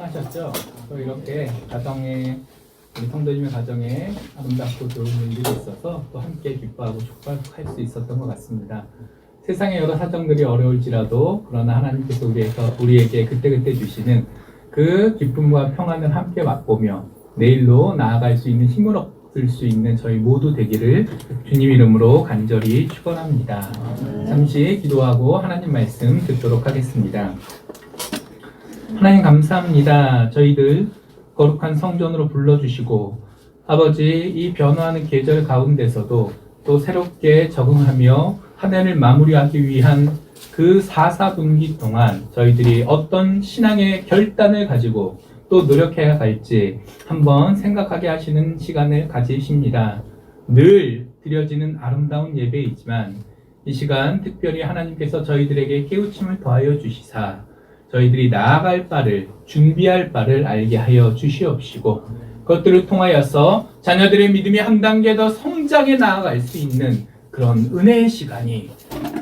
하셨죠? 또 이렇게 가정에 우리 성도님의 가정에 아름답고 좋은 일들이 있어서 또 함께 기뻐하고 축복할 수 있었던 것 같습니다. 세상의 여러 사정들이 어려울지라도 그러나 하나님께서 우리에게 그때그때 주시는 그 기쁨과 평안을 함께 맛보며 내일로 나아갈 수 있는 힘을 얻을 수 있는 저희 모두 되기를 주님 이름으로 간절히 축원합니다. 잠시 기도하고 하나님 말씀 듣도록 하겠습니다. 하나님 감사합니다. 저희들 거룩한 성전으로 불러주시고 아버지 이 변화하는 계절 가운데서도 또 새롭게 적응하며 한 해를 마무리하기 위한 그 4분기 동안 저희들이 어떤 신앙의 결단을 가지고 또 노력해야 할지 한번 생각하게 하시는 시간을 가지십니다. 늘 드려지는 아름다운 예배이지만 이 시간 특별히 하나님께서 저희들에게 깨우침을 더하여 주시사 저희들이 나아갈 바를 준비할 바를 알게 하여 주시옵시고 그것들을 통하여서 자녀들의 믿음이 한 단계 더 성장해 나아갈 수 있는 그런 은혜의 시간이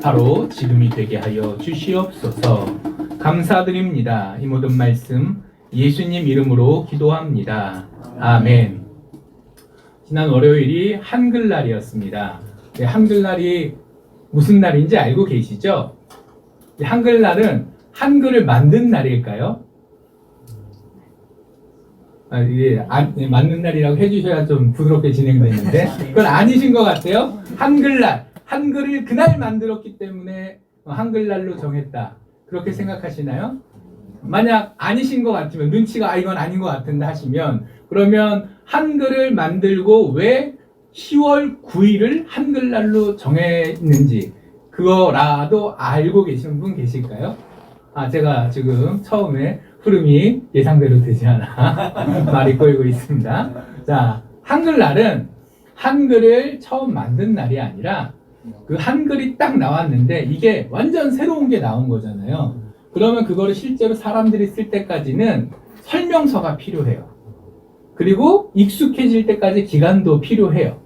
바로 지금이 되게 하여 주시옵소서. 감사드립니다. 이 모든 말씀 예수님 이름으로 기도합니다. 아멘. 지난 월요일이 한글날이었습니다. 한글날이 무슨 날인지 알고 계시죠? 한글날은 한글을 만든 날일까요? 맞는 날이라고 해주셔야 좀 부드럽게 진행되는데 그건 아니신 것 같아요. 한글날, 한글을 그날 만들었기 때문에 한글날로 정했다. 그렇게 생각하시나요? 만약 아니신 것 같으면 눈치가 이건 아닌 것 같은데 하시면 그러면 한글을 만들고 왜 10월 9일을 한글날로 정했는지 그거라도 알고 계시는 분 계실까요? 제가 지금 처음에 흐름이 예상대로 되지 않아 말이 꼬이고 있습니다. 자, 한글날은 한글을 처음 만든 날이 아니라 그 한글이 딱 나왔는데 이게 완전 새로운 게 나온 거잖아요. 그러면 그거를 실제로 사람들이 쓸 때까지는 설명서가 필요해요. 그리고 익숙해질 때까지 기간도 필요해요.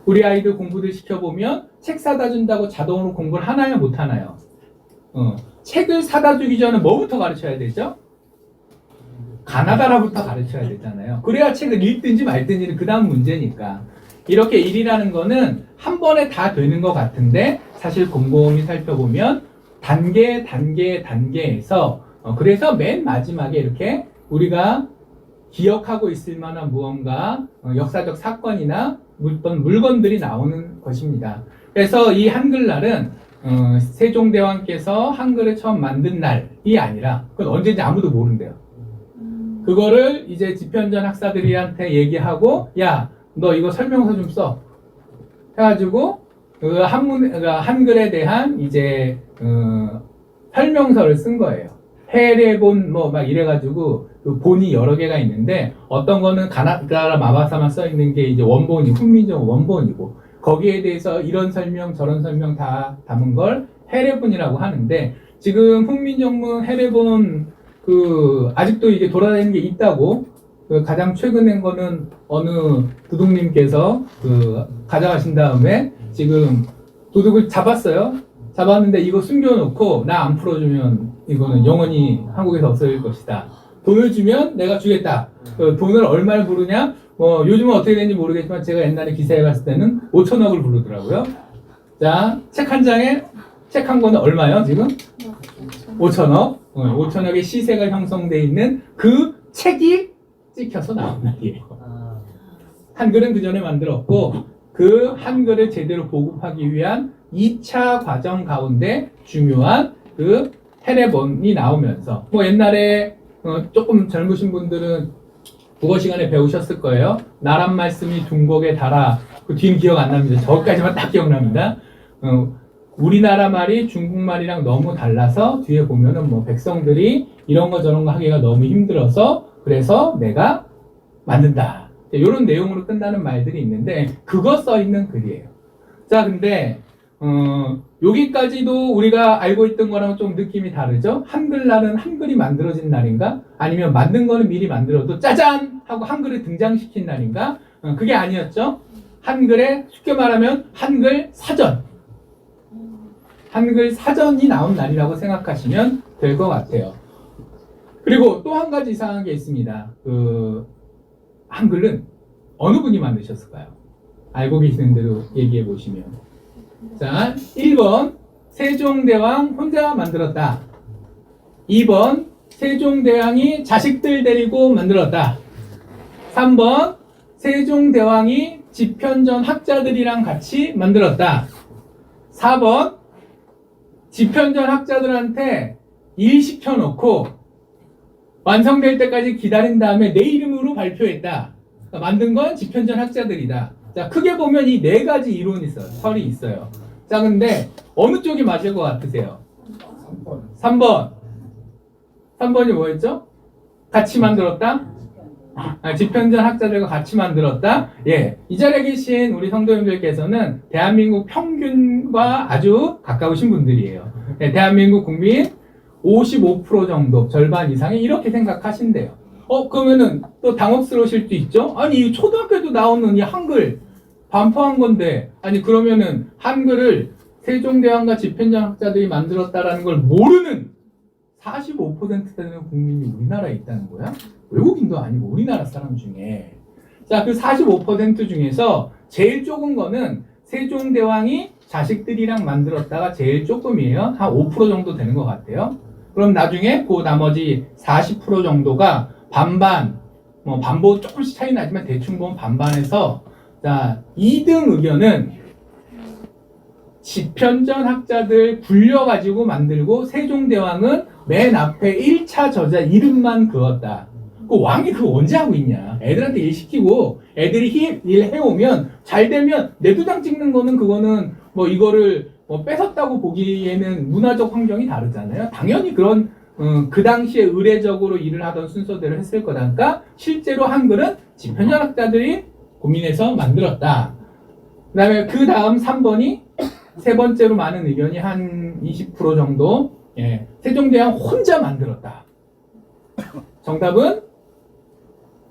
우리 아이들 공부들 시켜보면 책 사다 준다고 자동으로 공부를 하나요? 못 하나요? 책을 사다 주기 전에 뭐부터 가르쳐야 되죠? 가나다라부터 가르쳐야 되잖아요. 그래야 책을 읽든지 말든지는 그 다음 문제니까. 이렇게 일이라는 거는 한 번에 다 되는 것 같은데 사실 곰곰이 살펴보면 단계에서 그래서 맨 마지막에 이렇게 우리가 기억하고 있을 만한 무언가 역사적 사건이나 물건들이 나오는 것입니다. 그래서 이 한글날은 세종대왕께서 한글을 처음 만든 날이 아니라 그건 언제인지 아무도 모른대요. 그거를 이제 집현전 학사들한테 얘기하고 야, 너 이거 설명서 좀 써. 해가지고 그 한글에 대한 이제 설명서를 쓴 거예요. 해례본 막 이래가지고 그 본이 여러 개가 있는데 어떤 거는 가나다라 마바사만 써 있는 게 이제 원본이 훈민정 원본이고 거기에 대해서 이런 설명 저런 설명 다 담은 걸 해례본이라고 하는데 지금 훈민정문 해례본 아직도 이게 돌아다니는 게 있다고 가장 최근 낸 거는 어느 도둑님께서 가져가신 다음에 지금 도둑을 잡았어요. 잡았는데 이거 숨겨놓고 나 안 풀어주면 이거는 영원히 한국에서 없어질 것이다. 돈을 주면 내가 주겠다. 돈을 얼마를 부르냐? 요즘은 어떻게 되는지 모르겠지만 제가 옛날에 기사에 봤을 때는 5천억을 부르더라고요. 자, 책 한 장에 책 한 권은 얼마요 지금? 5천억. 5천억의 시세가 형성되어 있는 그 책이 찍혀서 나온 날이에요. 한글은 그 전에 만들었고 그 한글을 제대로 보급하기 위한 2차 과정 가운데 중요한 그 해례본이 나오면서 옛날에 조금 젊으신 분들은 국어 시간에 배우셨을 거예요. 나란 말씀이 둔곡에 달아. 그 뒤는 기억 안 납니다. 저까지만 딱 기억납니다. 우리나라 말이 중국말이랑 너무 달라서 뒤에 보면은 백성들이 이런 거 저런 거 하기가 너무 힘들어서 그래서 내가 만든다. 이런 내용으로 끝나는 말들이 있는데 그거 써 있는 글이에요. 자, 근데 여기까지도 우리가 알고 있던 거랑 좀 느낌이 다르죠? 한글날은 한글이 만들어진 날인가? 아니면 만든 거는 미리 만들어도 짜잔! 하고 한글을 등장시킨 날인가? 그게 아니었죠? 한글에 쉽게 말하면 한글 사전. 한글 사전이 나온 날이라고 생각하시면 될 것 같아요. 그리고 또 한 가지 이상한 게 있습니다. 그 한글은 어느 분이 만드셨을까요? 알고 계시는 대로 얘기해 보시면. 자, 1번 세종대왕 혼자 만들었다. 2번 세종대왕이 자식들 데리고 만들었다. 3번 세종대왕이 집현전 학자들이랑 같이 만들었다. 4번 집현전 학자들한테 일 시켜놓고 완성될 때까지 기다린 다음에 내 이름으로 발표했다. 그러니까 만든 건 집현전 학자들이다. 자, 크게 보면 이 네 가지 이론이 있어요. 설이 있어요. 자, 근데 어느 쪽이 맞을 것 같으세요? 3번. 3번이 뭐였죠? 같이 만들었다? 집현전 학자들과 같이 만들었다? 예. 이 자리에 계신 우리 성도님들께서는 대한민국 평균과 아주 가까우신 분들이에요. 예, 대한민국 국민 55% 정도, 절반 이상이 이렇게 생각하신대요. 그러면은 또 당혹스러우실 수도 있죠? 아니, 이 초등학교에도 나오는 이 한글 반포한 건데, 아니, 그러면은 한글을 세종대왕과 집현전 학자들이 만들었다라는 걸 모르는 45% 되는 국민이 우리나라에 있다는 거야? 외국인도 아니고 우리나라 사람 중에. 자, 그 45% 중에서 제일 적은 거는 세종대왕이 자식들이랑 만들었다가 제일 조금이에요. 한 5% 정도 되는 것 같아요. 그럼 나중에 그 나머지 40% 정도가 반반, 뭐 반보 조금씩 차이 나지만 대충 보면 반반해서, 자, 2등 의견은 집현전 학자들 굴려가지고 만들고 세종대왕은 맨 앞에 1차 저자 이름만 그었다. 그 왕이 그거 언제 하고 있냐. 애들한테 일 시키고 애들이 일 해오면 잘 되면 내두장 찍는 거는 그거는 뭐 이거를 뭐 뺏었다고 보기에는 문화적 환경이 다르잖아요. 당연히 그런 그 당시에 의례적으로 일을 하던 순서대로 했을 거니까 실제로 한글은 집현전 학자들이 고민해서 만들었다. 그 다음 3번이 세 번째로 많은 의견이 한 20% 정도. 예, 세종대왕 혼자 만들었다. 정답은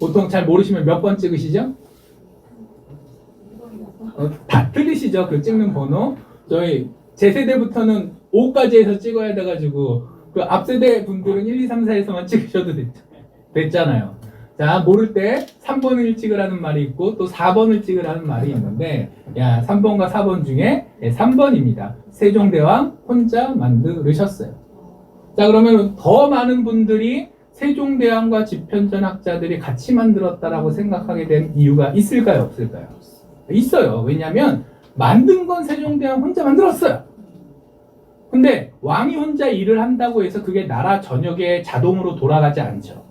보통 잘 모르시면 몇 번 찍으시죠? 다 틀리시죠? 그 찍는 번호. 제 세대부터는 5까지 해서 찍어야 돼가지고 그 앞세대 분들은 1, 2, 3, 4에서만 찍으셔도 됐잖아요. 자, 모를 때 3번을 찍으라는 말이 있고 또 4번을 찍으라는 말이 있는데, 야, 3번과 4번 중에 3번입니다. 세종대왕 혼자 만들으셨어요. 자, 그러면 더 많은 분들이 세종대왕과 집현전 학자들이 같이 만들었다라고 생각하게 된 이유가 있을까요? 없을까요? 있어요. 왜냐하면 만든 건 세종대왕 혼자 만들었어요. 근데 왕이 혼자 일을 한다고 해서 그게 나라 전역에 자동으로 돌아가지 않죠.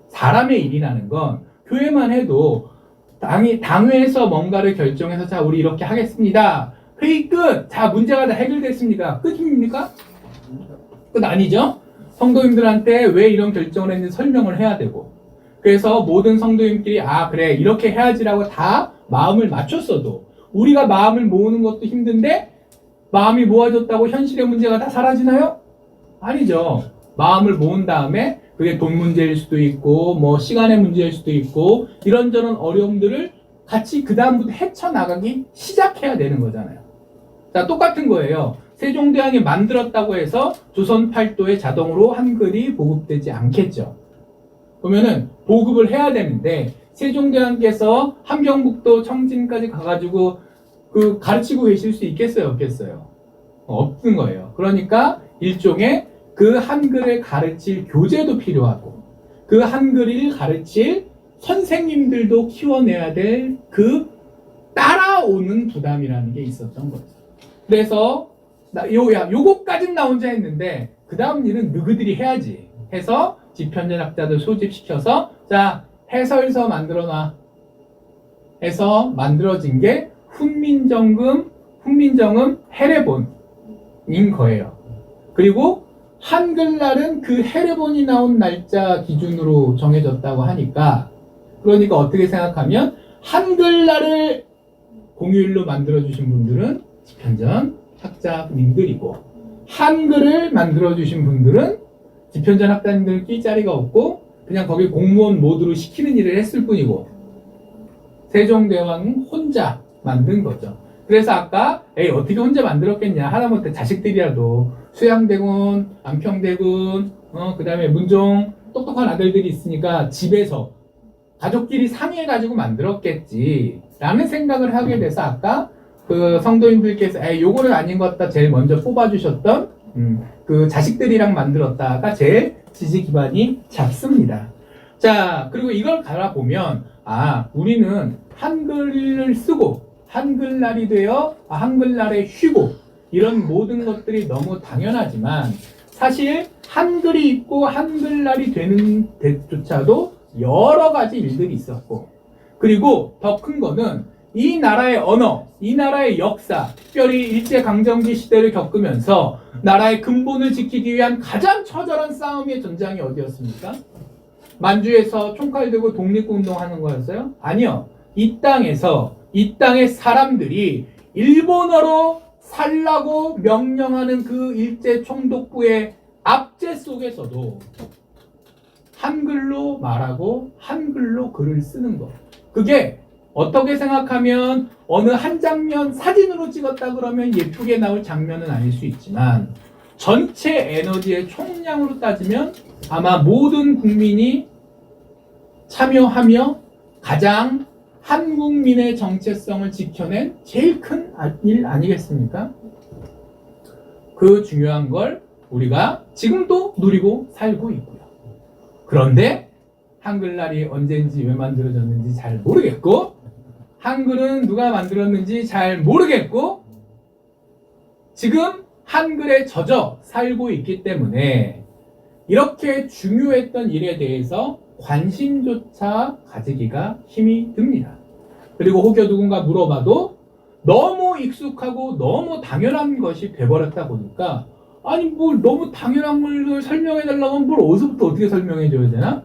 사람의 일이라는 건 교회만 해도 당회에서 뭔가를 결정해서 자, 우리 이렇게 하겠습니다. 회의 끝! 자, 문제가 다 해결됐습니까? 끝입니까? 끝 아니죠? 성도님들한테 왜 이런 결정을 했는지 설명을 해야 되고, 그래서 모든 성도님끼리 그래 이렇게 해야지라고 다 마음을 맞췄어도 우리가 마음을 모으는 것도 힘든데 마음이 모아졌다고 현실의 문제가 다 사라지나요? 아니죠. 마음을 모은 다음에 그게 돈 문제일 수도 있고 뭐 시간의 문제일 수도 있고 이런저런 어려움들을 같이 그 다음부터 헤쳐나가기 시작해야 되는 거잖아요. 자, 똑같은 거예요. 세종대왕이 만들었다고 해서 조선 팔도에 자동으로 한글이 보급되지 않겠죠. 그러면은 보급을 해야 되는데 세종대왕께서 함경북도 청진까지 가가지고 그 가르치고 계실 수 있겠어요? 없겠어요? 없는 거예요. 그러니까 일종의 그 한글을 가르칠 교재도 필요하고 그 한글을 가르칠 선생님들도 키워내야 될 그 따라오는 부담이라는 게 있었던 거죠. 그래서 요거까진 나 혼자 했는데 그 다음 일은 너희들이 해야지 해서 집현전 학자들 소집시켜서 자, 해설서 만들어놔 해서 만들어진 게 훈민정음 해례본인 거예요. 그리고 한글날은 그 해례본이 나온 날짜 기준으로 정해졌다고 하니까, 그러니까 어떻게 생각하면 한글날을 공휴일로 만들어주신 분들은 집현전 학자님들이고 한글을 만들어주신 분들은 집현전 학자님들 낄 자리가 없고 그냥 거기 공무원 모드로 시키는 일을 했을 뿐이고 세종대왕은 혼자 만든 거죠. 그래서 아까 어떻게 혼자 만들었겠냐, 하다못해 자식들이라도 수양대군, 안평대군, 그 다음에 문종 똑똑한 아들들이 있으니까 집에서 가족끼리 상의해가지고 만들었겠지 라는 생각을 하게 돼서 아까 그 성도님들께서 요거는 아닌 것 같다 제일 먼저 뽑아주셨던 그 자식들이랑 만들었다가 제일 지지 기반이 잡습니다. 자, 그리고 이걸 갈아보면 우리는 한글을 쓰고 한글날이 되어 한글날에 쉬고 이런 모든 것들이 너무 당연하지만 사실 한글이 있고 한글날이 되는 데조차도 여러 가지 일들이 있었고 그리고 더 큰 거는 이 나라의 언어, 이 나라의 역사, 특별히 일제강점기 시대를 겪으면서 나라의 근본을 지키기 위한 가장 처절한 싸움의 전장이 어디였습니까? 만주에서 총칼 들고 독립운동하는 거였어요? 아니요. 이 땅에서 이 땅의 사람들이 일본어로 살라고 명령하는 그 일제 총독부의 압제 속에서도 한글로 말하고 한글로 글을 쓰는 거. 그게 어떻게 생각하면 어느 한 장면 사진으로 찍었다 그러면 예쁘게 나올 장면은 아닐 수 있지만 전체 에너지의 총량으로 따지면 아마 모든 국민이 참여하며 가장 한국민의 정체성을 지켜낸 제일 큰 일 아니겠습니까? 그 중요한 걸 우리가 지금도 누리고 살고 있고요. 그런데 한글날이 언제인지 왜 만들어졌는지 잘 모르겠고 한글은 누가 만들었는지 잘 모르겠고 지금 한글에 젖어 살고 있기 때문에 이렇게 중요했던 일에 대해서 관심조차 가지기가 힘이 듭니다. 그리고 혹여 누군가 물어봐도 너무 익숙하고 너무 당연한 것이 돼버렸다 보니까 아니 뭘 너무 당연한 걸 설명해달라고 하면 뭘 어디서부터 어떻게 설명해줘야 되나?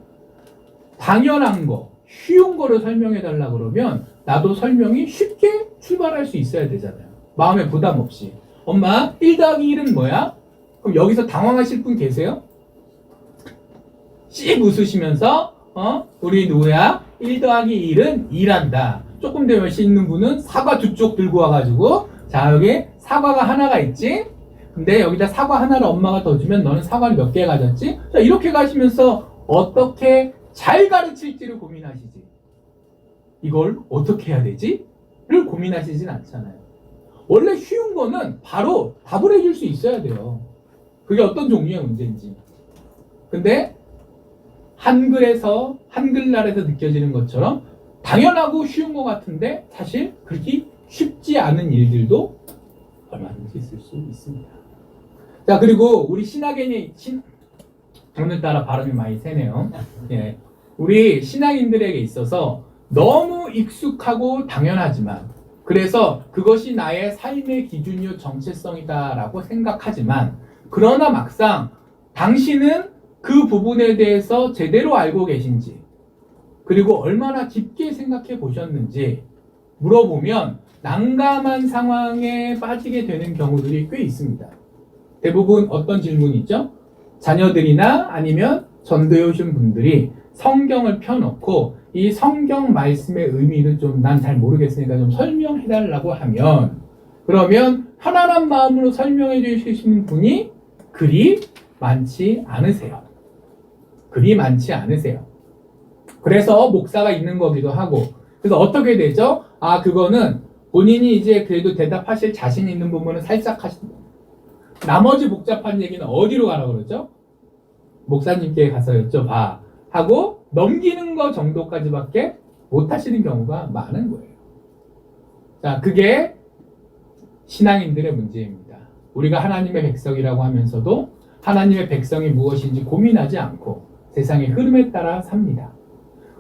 당연한 거, 쉬운 거를 설명해달라 그러면 나도 설명이 쉽게 출발할 수 있어야 되잖아요. 마음에 부담 없이. 엄마 1 더하기 1은 뭐야? 그럼 여기서 당황하실 분 계세요? 씩 웃으시면서 우리 누구야? 1 더하기 1은 2란다. 조금 더 열심히 있는 분은 사과 2쪽 들고 와가지고 자 여기 사과가 하나가 있지? 근데 여기다 사과 하나를 엄마가 더 주면 너는 사과를 몇 개 가졌지? 자 이렇게 가시면서 어떻게 잘 가르칠지를 고민하시지. 이걸 어떻게 해야 되지? 를 고민하시진 않잖아요. 원래 쉬운 거는 바로 답을 해줄 수 있어야 돼요. 그게 어떤 종류의 문제인지. 근데 한글에서 한글날에서 느껴지는 것처럼 당연하고 쉬운 것 같은데 사실 그렇게 쉽지 않은 일들도 얼마든지 있을 수 있습니다. 자 그리고 우리 신학인이 오늘따라 발음이 많이 새네요. 예, 우리 신앙인들에게 있어서 너무 익숙하고 당연하지만 그래서 그것이 나의 삶의 기준이요 정체성이다라고 생각하지만 그러나 막상 당신은 그 부분에 대해서 제대로 알고 계신지 그리고 얼마나 깊게 생각해 보셨는지 물어보면 난감한 상황에 빠지게 되는 경우들이 꽤 있습니다. 대부분 어떤 질문이죠? 자녀들이나 아니면 전도에 오신 분들이 성경을 펴놓고 이 성경 말씀의 의미를 좀 난 잘 모르겠으니까 좀 설명해 달라고 하면 그러면 편안한 마음으로 설명해 주시는 분이 그리 많지 않으세요. 그리 많지 않으세요. 그래서 목사가 있는 거기도 하고 그래서 어떻게 되죠? 그거는 본인이 이제 그래도 대답하실 자신 있는 부분은 살짝 하신다. 나머지 복잡한 얘기는 어디로 가라고 그러죠? 목사님께 가서 여쭤봐 하고 넘기는 거 정도까지밖에 못 하시는 경우가 많은 거예요. 자, 그게 신앙인들의 문제입니다. 우리가 하나님의 백성이라고 하면서도 하나님의 백성이 무엇인지 고민하지 않고 세상의 흐름에 따라 삽니다.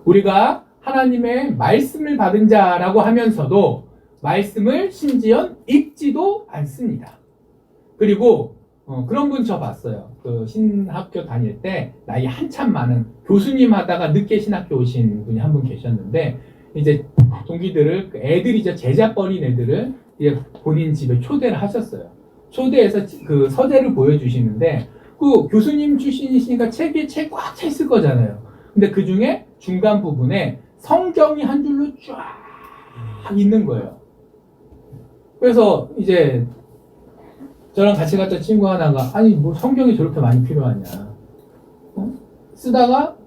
우리가 하나님의 말씀을 받은 자라고 하면서도 말씀을 심지어 읽지도 않습니다. 그리고 그런 분 저 봤어요. 그 신학교 다닐 때 나이 한참 많은 교수님 하다가 늦게 신학교 오신 분이 한 분 계셨는데 이제 동기들을 애들이죠 제자뻘인 애들을 이제 본인 집에 초대를 하셨어요. 초대해서 그 서재를 보여주시는데 그 교수님 출신이시니까 책이 책 꽉 차 있을 거잖아요. 근데 그 중에 중간 부분에 성경이 한 줄로 쫙 있는 거예요. 그래서 이제 저랑 같이 갔던 친구 하나가 아니 뭐 성경이 저렇게 많이 필요하냐 쓰다가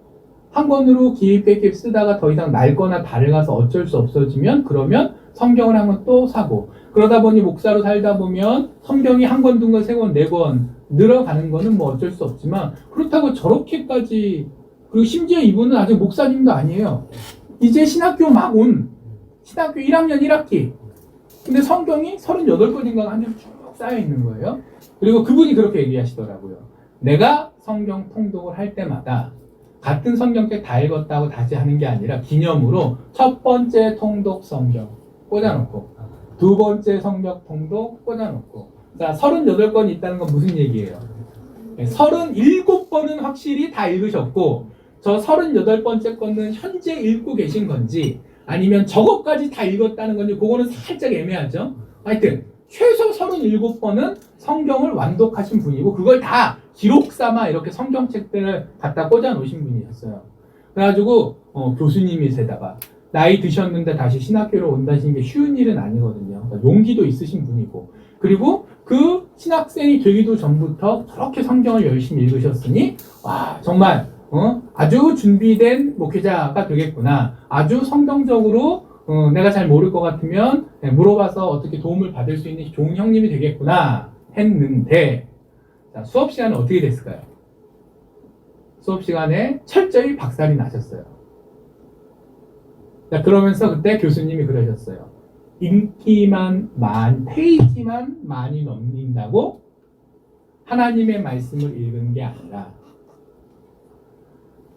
한 권으로 기입백입 쓰다가 더 이상 낡거나 낡아서 어쩔 수 없어지면 그러면 성경을 한 권 또 사고 그러다 보니 목사로 살다 보면 성경이 한 권, 두 권, 세 권, 네 권 늘어가는 거는 뭐 어쩔 수 없지만 그렇다고 저렇게까지 그리고 심지어 이분은 아직 목사님도 아니에요. 이제 신학교 막 온 신학교 1학년 1학기 근데 성경이 38권인가 한 장 쭉 쌓여 있는 거예요. 그리고 그분이 그렇게 얘기하시더라고요. 내가 성경 통독을 할 때마다 같은 성경책 다 읽었다고 다시 하는 게 아니라 기념으로 첫 번째 통독 성경 꽂아놓고 두 번째 성경 통독 꽂아놓고 자 38권이 있다는 건 무슨 얘기예요? 37번은 확실히 다 읽으셨고 저 38번째 거는 현재 읽고 계신 건지 아니면 저것까지 다 읽었다는 건지 그거는 살짝 애매하죠. 하여튼 최소 37번은 성경을 완독하신 분이고 그걸 다 기록 삼아 이렇게 성경책들을 갖다 꽂아 놓으신 분이었어요. 그래가지고 교수님이세다가 나이 드셨는데 다시 신학교로 온다시는 게 쉬운 일은 아니거든요. 그러니까 용기도 있으신 분이고 그리고 그 신학생이 되기도 전부터 저렇게 성경을 열심히 읽으셨으니 와 정말 아주 준비된 목회자가 되겠구나. 아주 성경적으로 내가 잘 모를 것 같으면 물어봐서 어떻게 도움을 받을 수 있는 좋은 형님이 되겠구나 했는데 자, 수업 시간은 어떻게 됐을까요? 수업 시간에 철저히 박살이 나셨어요. 자, 그러면서 그때 교수님이 그러셨어요. 페이지만 많이 넘긴다고 하나님의 말씀을 읽은 게 아니라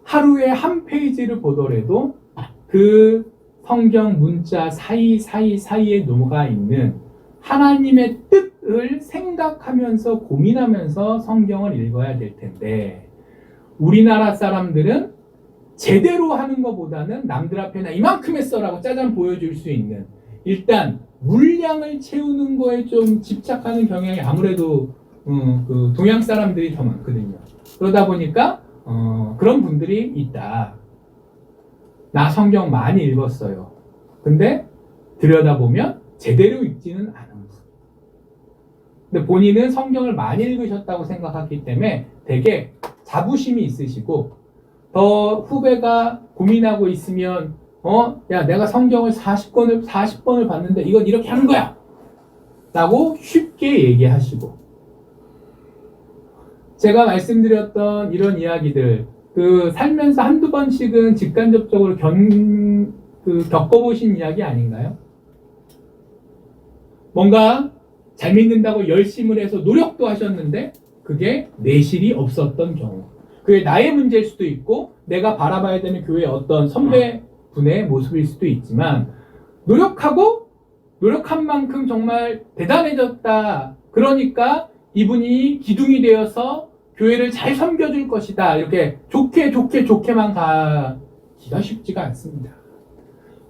하루에 한 페이지를 보더라도 그 성경 문자 사이에 녹아 있는 하나님의 뜻을 생각하면서 고민하면서 성경을 읽어야 될 텐데 우리나라 사람들은 제대로 하는 것보다는 남들 앞에 나 이만큼 했어라고 짜잔 보여줄 수 있는 일단 물량을 채우는 거에 좀 집착하는 경향이 아무래도 그 동양 사람들이 더 많거든요. 그러다 보니까 그런 분들이 있다. 나 성경 많이 읽었어요. 근데 들여다보면 제대로 읽지는 않은 분. 근데 본인은 성경을 많이 읽으셨다고 생각하기 때문에 되게 자부심이 있으시고 더 후배가 고민하고 있으면 야 내가 성경을 40번을 봤는데 이건 이렇게 하는 거야! 라고 쉽게 얘기하시고 제가 말씀드렸던 이런 이야기들 그 살면서 한두 번씩은 직간접적으로 겪어보신 이야기 아닌가요? 뭔가 잘 믿는다고 열심을 해서 노력도 하셨는데 그게 내실이 없었던 경우 그게 나의 문제일 수도 있고 내가 바라봐야 되는 교회의 어떤 선배분의 모습일 수도 있지만 노력한 만큼 정말 대단해졌다. 그러니까 이분이 기둥이 되어서 교회를 잘 섬겨줄 것이다. 이렇게 좋게만 가기가 쉽지가 않습니다.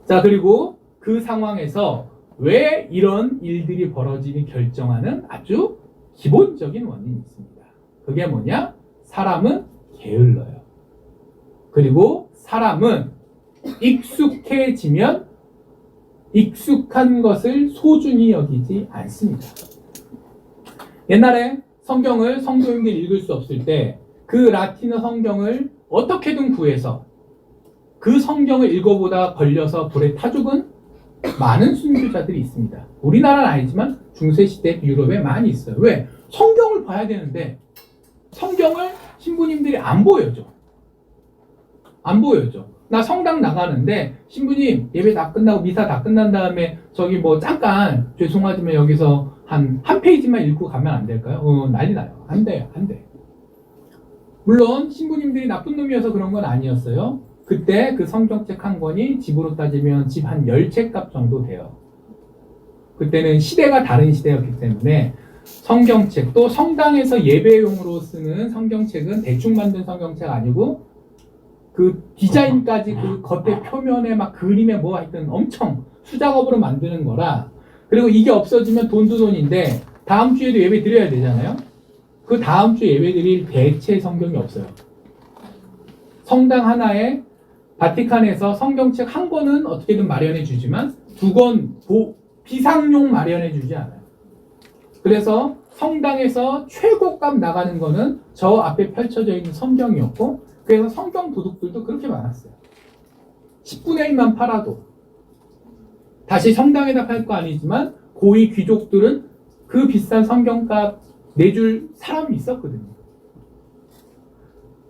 자, 그리고 그 상황에서 왜 이런 일들이 벌어지니 결정하는 아주 기본적인 원인이 있습니다. 그게 뭐냐? 사람은 게을러요. 그리고 사람은 익숙해지면 익숙한 것을 소중히 여기지 않습니다. 옛날에 성경을 성도님들이 읽을 수 없을 때 그 라틴어 성경을 어떻게든 구해서 그 성경을 읽어보다 걸려서 불에 타 죽은 많은 순교자들이 있습니다. 우리나라는 아니지만 중세시대 유럽에 많이 있어요. 왜? 성경을 봐야 되는데 성경을 신부님들이 안 보여줘. 나 성당 나가는데 신부님 예배 다 끝나고 미사 다 끝난 다음에 저기 뭐 잠깐 죄송하지만 여기서 한 페이지만 읽고 가면 안 될까요? 난리 나요. 안 돼요. 물론 신부님들이 나쁜 놈이어서 그런 건 아니었어요. 그때 그 성경책 한 권이 집으로 따지면 집 한 10채 값 정도 돼요. 그때는 시대가 다른 시대였기 때문에 성경책 또 성당에서 예배용으로 쓰는 성경책은 대충 만든 성경책 아니고 그 디자인까지 그 겉에 표면에 막 그림에 뭐 하여튼 엄청 수작업으로 만드는 거라 그리고 이게 없어지면 돈도 돈인데 다음 주에도 예배 드려야 되잖아요. 그 다음 주 예배 드릴 대체 성경이 없어요. 성당 하나에 바티칸에서 성경책 한 권은 어떻게든 마련해 주지만 두 권 비상용 마련해 주지 않아요. 그래서 성당에서 최고값 나가는 거는 저 앞에 펼쳐져 있는 성경이었고 그래서 성경 도둑들도 그렇게 많았어요. 10분의 1만 팔아도 다시 성당에다 팔 거 아니지만 고위 귀족들은 그 비싼 성경값 내줄 사람이 있었거든요.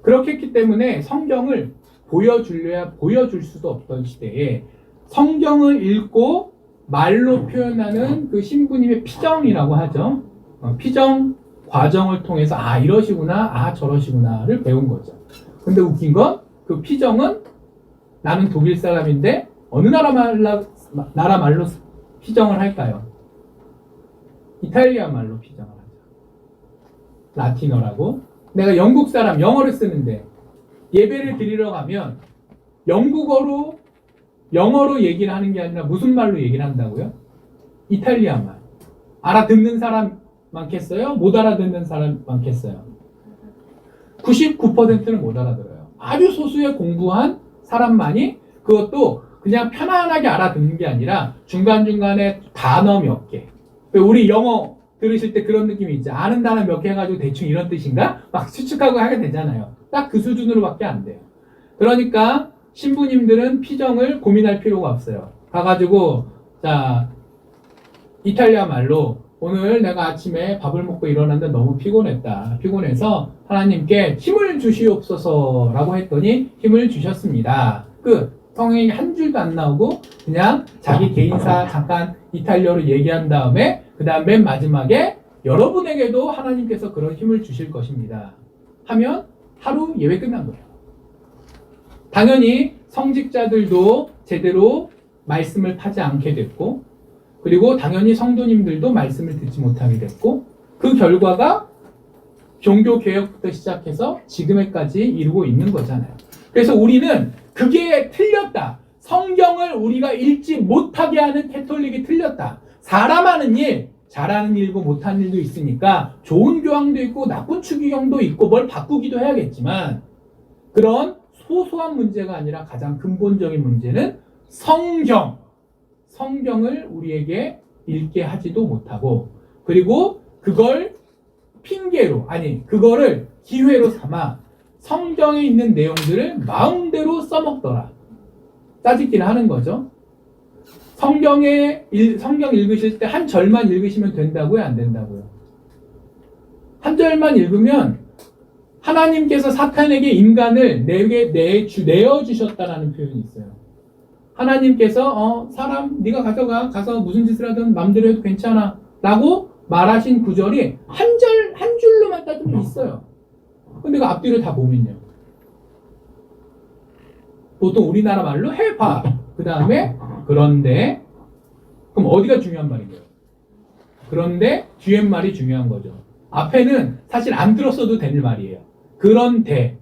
그렇게 했기 때문에 성경을 보여주려야 보여줄 수도 없던 시대에 성경을 읽고 말로 표현하는 그 신부님의 피정이라고 하죠. 피정 과정을 통해서 아 이러시구나, 아 저러시구나를 배운 거죠. 근데 웃긴 건 그 피정은 나는 독일 사람인데 어느 나라 말로 피정을 할까요? 이탈리아 말로 피정을 하죠. 라틴어라고. 내가 영국 사람 영어를 쓰는데 예배를 드리러 가면 영어로 얘기를 하는 게 아니라 무슨 말로 얘기를 한다고요? 이탈리아 말. 알아듣는 사람 많겠어요? 못 알아듣는 사람 많겠어요? 99%는 못 알아들어요. 아주 소수의 공부한 사람만이 그것도 그냥 편안하게 알아듣는 게 아니라 중간중간에 단어 몇 개. 우리 영어 들으실 때 그런 느낌이 있죠. 아는 단어 몇 개 해가지고 대충 이런 뜻인가? 막 추측하고 하게 되잖아요. 딱 그 수준으로밖에 안 돼요. 그러니까 신부님들은 피정을 고민할 필요가 없어요. 가가지고 자 이탈리아 말로 오늘 내가 아침에 밥을 먹고 일어났는데 너무 피곤했다. 피곤해서 하나님께 힘을 주시옵소서라고 했더니 힘을 주셨습니다. 끝. 성경이 한 줄도 안 나오고 그냥 자기 개인사 잠깐 이탈리아로 얘기한 다음에 그 다음 맨 마지막에 여러분에게도 하나님께서 그런 힘을 주실 것입니다. 하면 하루 예배 끝난 거예요. 당연히 성직자들도 제대로 말씀을 타지 않게 됐고 그리고 당연히 성도님들도 말씀을 듣지 못하게 됐고 그 결과가 종교개혁부터 시작해서 지금에까지 이루고 있는 거잖아요. 그래서 우리는 그게 틀렸다. 성경을 우리가 읽지 못하게 하는 캐톨릭이 틀렸다. 사람 하는 일, 잘하는 일고 못하는 일도 있으니까 좋은 교황도 있고 나쁜 추기경도 있고 뭘 바꾸기도 해야겠지만 그런 소소한 문제가 아니라 가장 근본적인 문제는 성경을 우리에게 읽게 하지도 못하고 그리고 그걸 핑계로 그거를 기회로 삼아 성경에 있는 내용들을 마음대로 써먹더라. 따짓기를 하는 거죠. 성경 읽으실 때 한 절만 읽으시면 된다고요? 안 된다고요? 한 절만 읽으면 하나님께서 사탄에게 인간을 내게 내어주셨다라는 표현이 있어요. 하나님께서 사람 네가 가서 무슨 짓을 하든 마음대로 해도 괜찮아 라고 말하신 구절이 한 줄로만 따지면 있어요. 근데 그 앞뒤를 다 보면요. 보통 우리나라 말로 해봐. 그 다음에 그런데 그럼 어디가 중요한 말인가요? 그런데 뒤에 말이 중요한 거죠. 앞에는 사실 안 들었어도 되는 말이에요. 그런데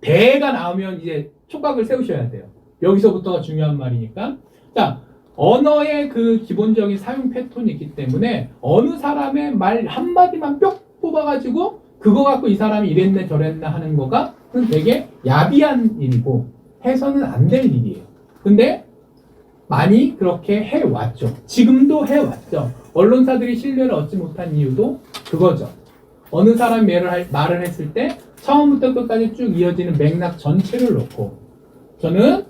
대가 나오면 이제 촉각을 세우셔야 돼요. 여기서부터가 중요한 말이니까. 자, 언어의 그 기본적인 사용 패턴이 있기 때문에 어느 사람의 말 한마디만 뿅 뽑아가지고 그거 갖고 이 사람이 이랬네 저랬네 하는 거가 되게 야비한 일이고 해서는 안 될 일이에요. 근데 많이 그렇게 해왔죠. 지금도 해왔죠. 언론사들이 신뢰를 얻지 못한 이유도 그거죠. 어느 사람이 말을 했을 때 처음부터 끝까지 쭉 이어지는 맥락 전체를 놓고 저는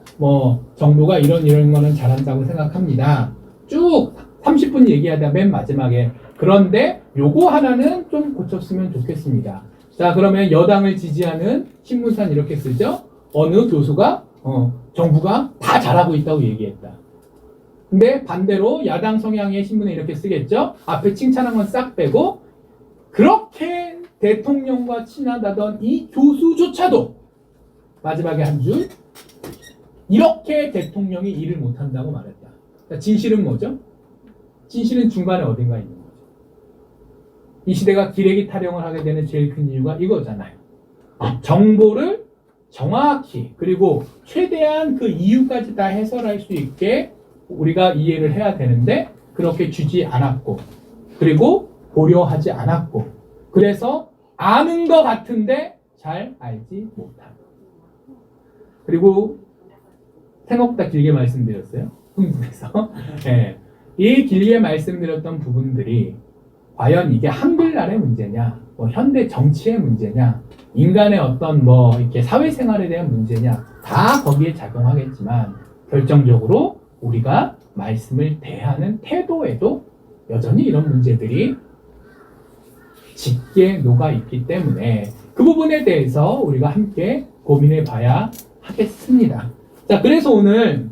정부가 이런 거는 잘한다고 생각합니다. 쭉 30분 얘기하다 맨 마지막에 그런데 요거 하나는 좀 고쳤으면 좋겠습니다. 자, 그러면 여당을 지지하는 신문사는 이렇게 쓰죠. 어느 교수가 정부가 다 잘하고 있다고 얘기했다. 근데 반대로 야당 성향의 신문에 이렇게 쓰겠죠. 앞에 칭찬한 건 싹 빼고 그렇게 대통령과 친하다던 이 교수조차도 마지막에 한 줄 이렇게 대통령이 일을 못한다고 말했다. 그러니까 진실은 뭐죠? 진실은 중간에 어딘가 있는 거죠. 이 시대가 기레기 타령을 하게 되는 제일 큰 이유가 이거잖아요. 정보를 정확히 그리고 최대한 그 이유까지 다 해설할 수 있게 우리가 이해를 해야 되는데 그렇게 주지 않았고 그리고 고려하지 않았고 그래서 아는 것 같은데 잘 알지 못하고 그리고 생각보다 길게 말씀드렸어요. 흥분해서 네. 이 길게 말씀드렸던 부분들이 과연 이게 한글날의 문제냐, 뭐 현대 정치의 문제냐, 인간의 어떤 뭐 이렇게 사회생활에 대한 문제냐, 다 거기에 작용하겠지만 결정적으로 우리가 말씀을 대하는 태도에도 여전히 이런 문제들이 짙게 녹아 있기 때문에 그 부분에 대해서 우리가 함께 고민해 봐야 하겠습니다. 자, 그래서 오늘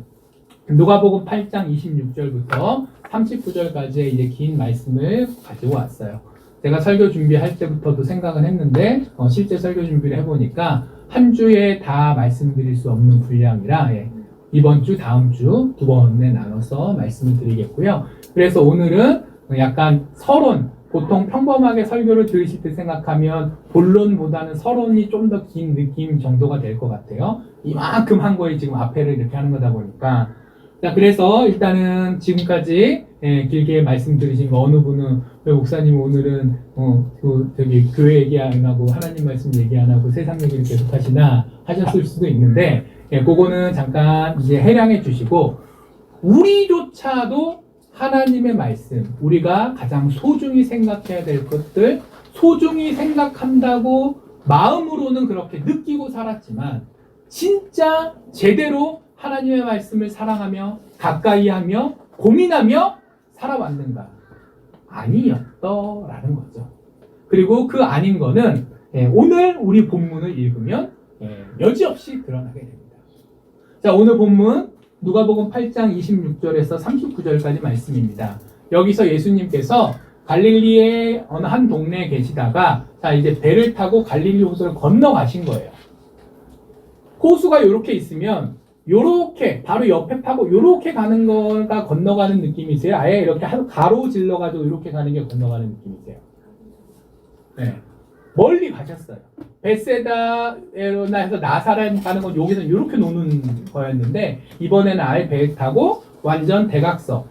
누가복음 8장 26절부터 39절까지의 이제 긴 말씀을 가지고 왔어요. 제가 설교 준비할 때부터도 생각은 했는데 실제 설교 준비를 해보니까 한 주에 다 말씀드릴 수 없는 분량이라 이번 주, 다음 주 두 번에 나눠서 말씀을 드리겠고요. 그래서 오늘은 약간 서론, 보통 평범하게 설교를 들으실 때 생각하면 본론보다는 서론이 좀 더 긴 느낌 정도가 될 것 같아요. 이만큼 한 거에 지금 앞에를 이렇게 하는 거다 보니까. 자, 그래서 일단은 지금까지 길게 말씀 들으신 거 어느 분은 왜 목사님 오늘은 저기 교회 얘기 안 하고 하나님 말씀 얘기 안 하고 세상 얘기를 계속 하시나 하셨을 수도 있는데 그거는 잠깐 이제 해량해 주시고 우리조차도 하나님의 말씀, 우리가 가장 소중히 생각해야 될 것들, 소중히 생각한다고 마음으로는 그렇게 느끼고 살았지만 진짜 제대로 하나님의 말씀을 사랑하며 가까이 하며 고민하며 살아왔는가? 아니었더라는 거죠. 그리고 그 아닌 거는 오늘 우리 본문을 읽으면 여지없이 드러나게 됩니다. 자, 오늘 본문 누가복음 8장 26절에서 39절까지 말씀입니다. 여기서 예수님께서 갈릴리의 어느 한 동네에 계시다가 자 이제 배를 타고 갈릴리 호수를 건너가신 거예요. 호수가 이렇게 있으면 요렇게 바로 옆에 타고 요렇게 가는 거가 건너가는 느낌이세요? 아예 이렇게 가로질러 가지고 이렇게 가는 게 건너가는 느낌이세요? 네. 멀리 가셨어요. 베세다에나 해서 나사렛 가는 건 여기서 이렇게 노는 거였는데 이번에는 아예 배 타고 완전 대각선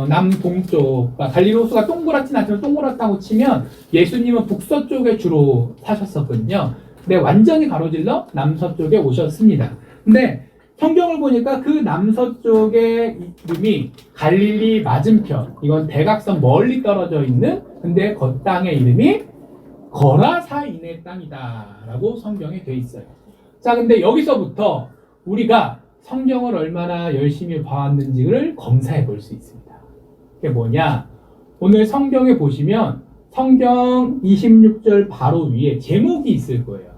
남동쪽 갈릴리 호수가 동그랗진 않지만 동그랗다고 치면 예수님은 북서쪽에 주로 사셨었거든요. 근데 완전히 가로질러 남서쪽에 오셨습니다. 근데 성경을 보니까 그 남서쪽의 이름이 갈릴리 맞은편, 이건 대각선 멀리 떨어져 있는 근데 그 땅의 이름이 거라사인의 땅이다 라고 성경에 돼 있어요. 자, 근데 여기서부터 우리가 성경을 얼마나 열심히 봐왔는지를 검사해 볼 수 있습니다. 그게 뭐냐? 오늘 성경에 보시면 성경 26절 바로 위에 제목이 있을 거예요.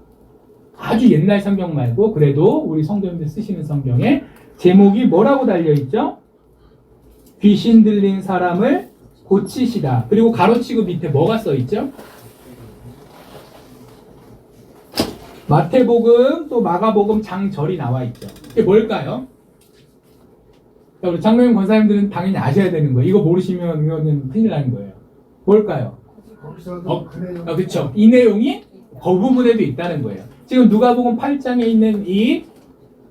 아주 옛날 성경 말고 그래도 우리 성도님들 쓰시는 성경에 제목이 뭐라고 달려있죠? 귀신 들린 사람을 고치시다. 그리고 가로치고 밑에 뭐가 써있죠? 마태복음 또 마가복음 장절이 나와 있죠. 이게 뭘까요? 우리 장로님 권사님들은 당연히 아셔야 되는 거예요. 이거 모르시면 이거는 큰일 나는 거예요. 뭘까요? 그렇죠. 이 내용이 그 부분에도 있다는 거예요. 지금 누가복음 8장에 있는 이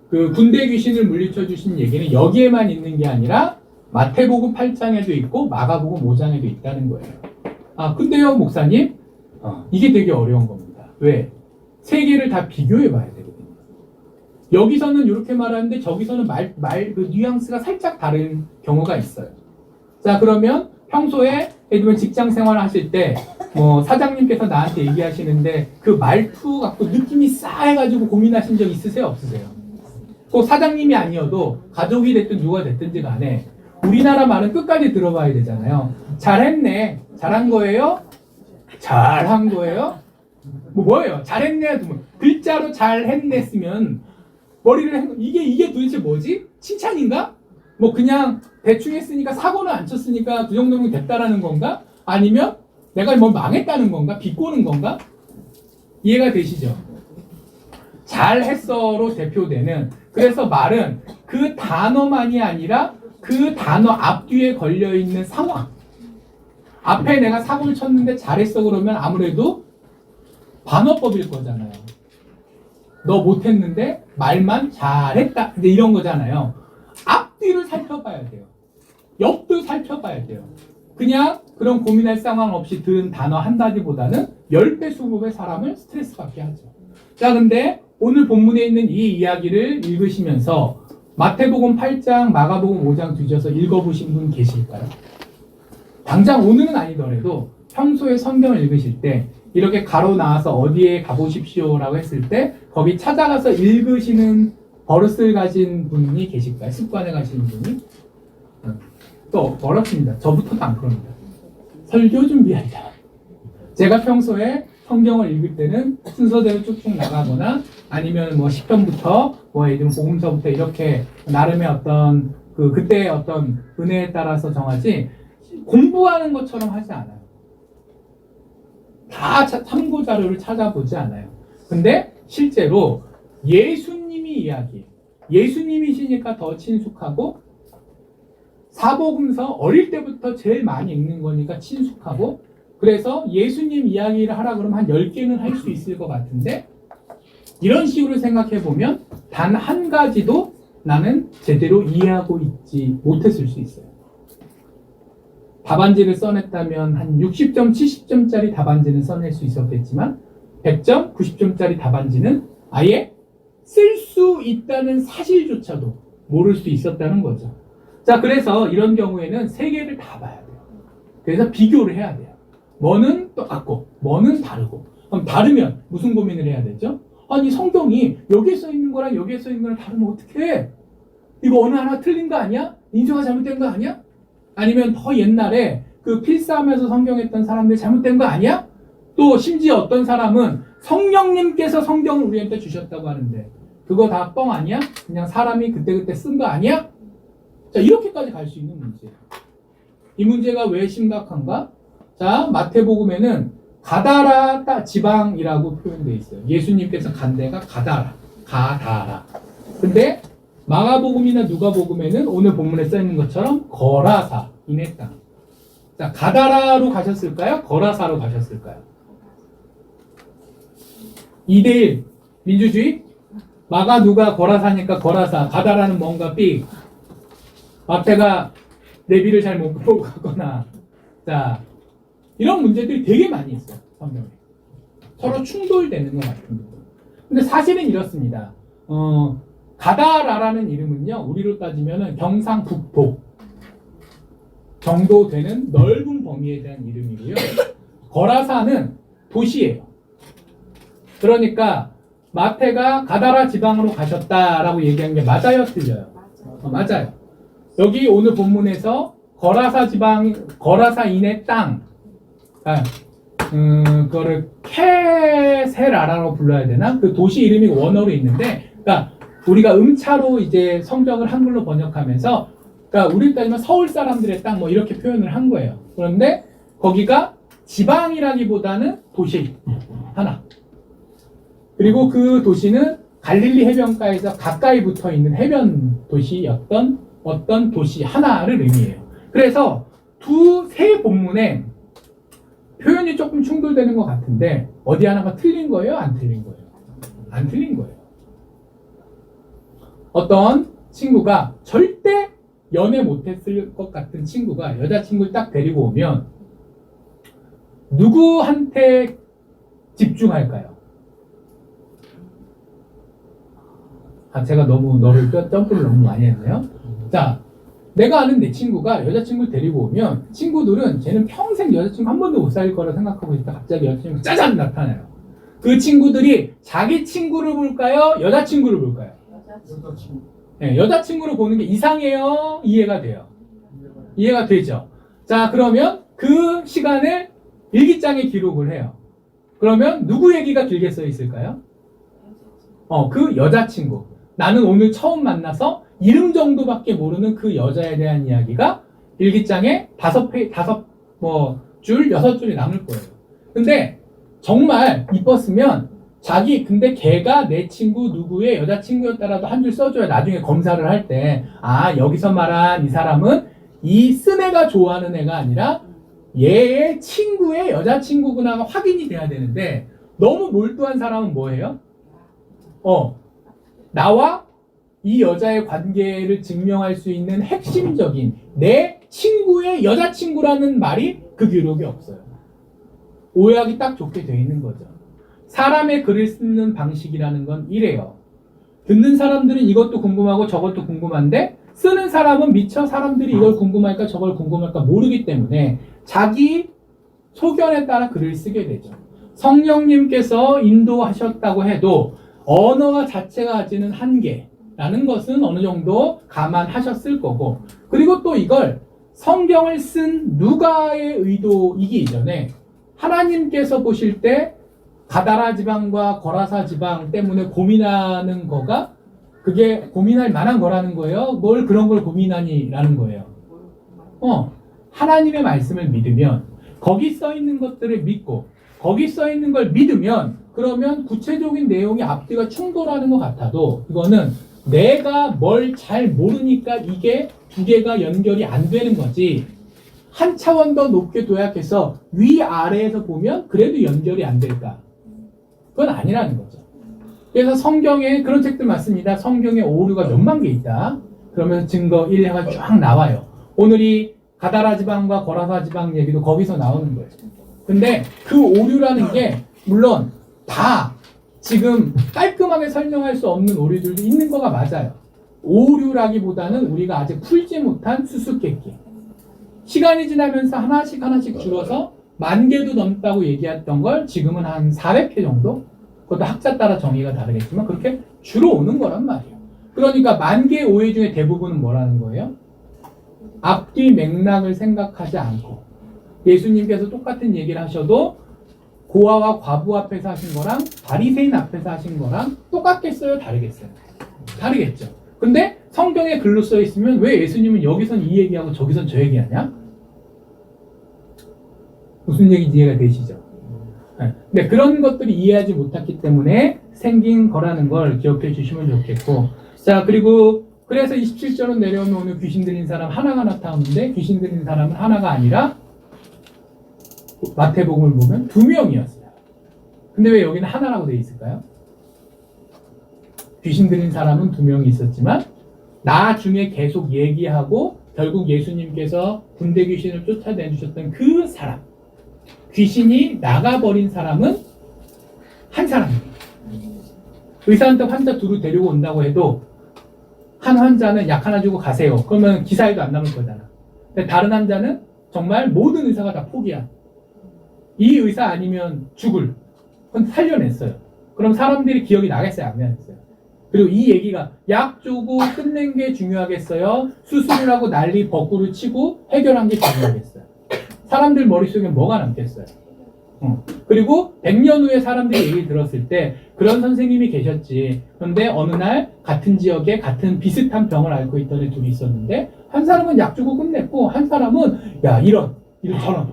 그 군대 귀신을 물리쳐 주신 얘기는 여기에만 있는 게 아니라 마태복음 8장에도 있고 마가복음 5장에도 있다는 거예요. 아, 근데요, 목사님, 이게 되게 어려운 겁니다. 왜? 세 개를 다 비교해 봐야 되거든요. 여기서는 이렇게 말하는데 저기서는 그 뉘앙스가 살짝 다른 경우가 있어요. 자, 그러면 평소에 예를 들면 직장 생활 하실 때 뭐 사장님께서 나한테 얘기하시는데 그 말투 갖고 느낌이 싸해가지고 고민하신 적 있으세요? 없으세요? 꼭 사장님이 아니어도 가족이 됐든 누가 됐든지 간에 우리나라 말은 끝까지 들어봐야 되잖아요. 잘했네. 잘한 거예요? 잘한 거예요? 뭐예요? 잘했네. 글자로 잘했네 쓰면 머리를 이게 도대체 뭐지? 칭찬인가? 뭐 그냥 대충 했으니까 사고는 안 쳤으니까 그 정도면 됐다라는 건가? 아니면 내가 뭐 망했다는 건가? 비꼬는 건가? 이해가 되시죠? 잘했어로 대표되는 그래서 말은 그 단어만이 아니라 그 단어 앞뒤에 걸려있는 상황 앞에 내가 사고를 쳤는데 잘했어 그러면 아무래도 반어법일 거잖아요. 너 못했는데 말만 잘했다. 근데 이런 거잖아요. 앞뒤를 살펴봐야 돼요. 옆도 살펴봐야 돼요. 그냥 그런 고민할 상황 없이 들은 단어 한 가지보다는 10배 수급의 사람을 스트레스 받게 하죠. 자, 근데 오늘 본문에 있는 이 이야기를 읽으시면서 마태복음 8장, 마가복음 5장 뒤져서 읽어보신 분 계실까요? 당장 오늘은 아니더라도 평소에 성경을 읽으실 때 이렇게 가로 나와서 어디에 가보십시오라고 했을 때 거기 찾아가서 읽으시는 버릇을 가진 분이 계실까요? 습관을 가시는 분이? 또 어렵습니다. 저부터도 안 그럽니다. 설교 준비할 때 제가 평소에 성경을 읽을 때는 순서대로 쭉쭉 나가거나 아니면 뭐 시편부터 뭐 예를 들면 복음서부터 이렇게 나름의 어떤 그때의 어떤 은혜에 따라서 정하지 공부하는 것처럼 하지 않아요. 다 참고 자료를 찾아보지 않아요. 근데 실제로 예수님이 예수님이시니까 더 친숙하고 사복음서 어릴 때부터 제일 많이 읽는 거니까 친숙하고 그래서 예수님 이야기를 하라 그러면 한 10개는 할 수 있을 것 같은데 이런 식으로 생각해 보면 단 한 가지도 나는 제대로 이해하고 있지 못했을 수 있어요. 답안지를 써냈다면 한 60점, 70점짜리 답안지는 써낼 수 있었겠지만 100점, 90점짜리 답안지는 아예 쓸 수 있다는 사실조차도 모를 수 있었다는 거죠. 자, 그래서 이런 경우에는 세 개를 다 봐야 돼요. 그래서 비교를 해야 돼요. 뭐는 똑같고 뭐는 다르고 그럼 다르면 무슨 고민을 해야 되죠? 아니 성경이 여기에 써 있는 거랑 여기에 써 있는 거랑 다르면 어떡해? 이거 어느 하나 틀린 거 아니야? 인쇄가 잘못된 거 아니야? 아니면 더 옛날에 그 필사하면서 성경했던 사람들이 잘못된 거 아니야? 또 심지어 어떤 사람은 성령님께서 성경을 우리한테 주셨다고 하는데 그거 다 뻥 아니야? 그냥 사람이 그때그때 쓴 거 아니야? 자, 이렇게까지 갈 수 있는 문제예요. 이 문제가 왜 심각한가? 자, 마태복음에는 가다라 지방이라고 표현되어 있어요. 예수님께서 간 데가 가다라. 근데 마가복음이나 누가복음에는 오늘 본문에 써 있는 것처럼 거라사, 이네 땅. 자, 가다라로 가셨을까요? 거라사로 가셨을까요? 2대1 민주주의? 마가 누가 거라사니까 거라사, 가다라는 뭔가 삑. 마태가 레비를 잘 못 보고 가거나. 자, 이런 문제들이 되게 많이 있어요. 성경에. 서로 충돌되는 것 같은 거. 근데 사실은 이렇습니다. 가다라라는 이름은요, 우리로 따지면은 경상북도 정도 되는 넓은 범위에 대한 이름이고요. 거라사는 도시예요. 그러니까 마태가 가다라 지방으로 가셨다라고 얘기한 게 맞아요, 틀려요? 맞아요. 여기 오늘 본문에서 거라사 지방, 거라사 이네 땅, 그거를 케세라라고 불러야 되나? 그 도시 이름이 원어로 있는데, 그러니까 우리가 음차로 이제 성경을 한글로 번역하면서, 그러니까 우리 따지면 서울 사람들의 땅 뭐 이렇게 표현을 한 거예요. 그런데 거기가 지방이라기보다는 도시 하나. 그리고 그 도시는 갈릴리 해변가에서 가까이 붙어 있는 해변 도시였던 어떤 도시 하나를 의미해요. 그래서 세 본문에 표현이 조금 충돌되는 것 같은데 어디 하나가 틀린 거예요? 안 틀린 거예요? 안 틀린 거예요. 어떤 친구가 절대 연애 못했을 것 같은 친구가 여자친구를 딱 데리고 오면 누구한테 집중할까요? 제가 너무 너를 점프를 너무 많이 했네요. 자, 내가 아는 내 친구가 여자친구를 데리고 오면 친구들은 쟤는 평생 여자친구 한 번도 못 사귈 거라 생각하고 있다 갑자기 여자친구가 짜잔 나타나요. 그 친구들이 자기 친구를 볼까요? 여자친구를 볼까요? 여자친구. 네, 여자친구를 보는 게 이상해요? 이해가 돼요? 이해가 되죠? 자, 그러면 그 시간을 일기장에 기록을 해요. 그러면 누구 얘기가 길게 써 있을까요? 그 여자친구. 나는 오늘 처음 만나서 이름 정도밖에 모르는 그 여자에 대한 이야기가 일기장에 6줄이 남을 거예요. 근데 정말 이뻤으면 근데 걔가 내 친구 누구의 여자친구였다라도 한 줄 써줘야 나중에 검사를 할 때, 여기서 말한 이 사람은 이 쓴 애가 좋아하는 애가 아니라 얘의 친구의 여자친구구나가 확인이 돼야 되는데, 너무 몰두한 사람은 뭐예요? 나와 이 여자의 관계를 증명할 수 있는 핵심적인 내 친구의 여자친구라는 말이 그 기록에 없어요. 오해하기 딱 좋게 되어 있는 거죠. 사람의 글을 쓰는 방식이라는 건 이래요. 듣는 사람들은 이것도 궁금하고 저것도 궁금한데 쓰는 사람은 미처 사람들이 이걸 궁금할까 저걸 궁금할까 모르기 때문에 자기 소견에 따라 글을 쓰게 되죠. 성령님께서 인도하셨다고 해도 언어가 자체가 가지는 한계라는 것은 어느 정도 감안하셨을 거고, 그리고 또 이걸 성경을 쓴 누가의 의도이기 이전에 하나님께서 보실 때 가다라 지방과 거라사 지방 때문에 고민하는 거가 그게 고민할 만한 거라는 거예요. 뭘 그런 걸 고민하니라는 거예요. 하나님의 말씀을 믿으면, 거기 써 있는 것들을 믿고 거기 써 있는 걸 믿으면, 그러면 구체적인 내용이 앞뒤가 충돌하는 것 같아도 이거는 내가 뭘 잘 모르니까 이게 두 개가 연결이 안 되는 거지, 한 차원 더 높게 도약해서 위아래에서 보면 그래도 연결이 안 될까? 그건 아니라는 거죠. 그래서 성경에 그런 책들 많습니다. 성경에 오류가 몇만 개 있다. 그러면서 증거 1, 2가 쫙 나와요. 오늘이 가다라 지방과 거라사 지방 얘기도 거기서 나오는 거예요. 근데 그 오류라는 게 물론 다 지금 깔끔하게 설명할 수 없는 오류들도 있는 거가 맞아요. 오류라기보다는 우리가 아직 풀지 못한 수수께끼. 시간이 지나면서 하나씩 하나씩 줄어서 10,000개도 넘다고 얘기했던 걸 지금은 한 400회 정도? 그것도 학자 따라 정의가 다르겠지만 그렇게 줄어오는 거란 말이에요. 그러니까 10,000개의 오해 중에 대부분은 뭐라는 거예요? 앞뒤 맥락을 생각하지 않고, 예수님께서 똑같은 얘기를 하셔도 고아와 과부 앞에서 하신 거랑 바리새인 앞에서 하신 거랑 똑같겠어요? 다르겠어요? 다르겠죠. 근데 성경에 글로 써 있으면 왜 예수님은 여기선 이 얘기하고 저기선 저 얘기하냐? 무슨 얘기인지 이해가 되시죠? 네, 그런 것들이 이해하지 못했기 때문에 생긴 거라는 걸 기억해 주시면 좋겠고, 자, 그리고 그래서 27절은 내려오면 오늘 귀신 들린 사람 하나가 나타나는데, 귀신 들린 사람은 하나가 아니라 마태복음을 보면 2명이었어요. 근데 왜 여기는 하나라고 되어 있을까요? 귀신 들린 사람은 2명이 있었지만 나중에 계속 얘기하고 결국 예수님께서 군대 귀신을 쫓아내주셨던 그 사람, 귀신이 나가버린 사람은 한 사람입니다. 의사한테 환자 둘을 데리고 온다고 해도 한 환자는 약 하나 주고 가세요. 그러면 기사에도 안 남을 거잖아. 근데 다른 환자는 정말 모든 의사가 다 포기한, 이 의사 아니면 죽을, 그건 살려냈어요. 그럼 사람들이 기억이 나겠어요? 안 나겠어요? 그리고 이 얘기가 약 주고 끝낸 게 중요하겠어요? 수술을 하고 난리 버꾸를 치고 해결한 게 중요하겠어요? 사람들 머릿속에 뭐가 남겠어요? 그리고 100년 후에 사람들이 얘기 들었을 때 그런 선생님이 계셨지. 그런데 어느 날 같은 지역에 같은 비슷한 병을 앓고 있던 애 둘이 있었는데, 한 사람은 약 주고 끝냈고 한 사람은 야 이런 저런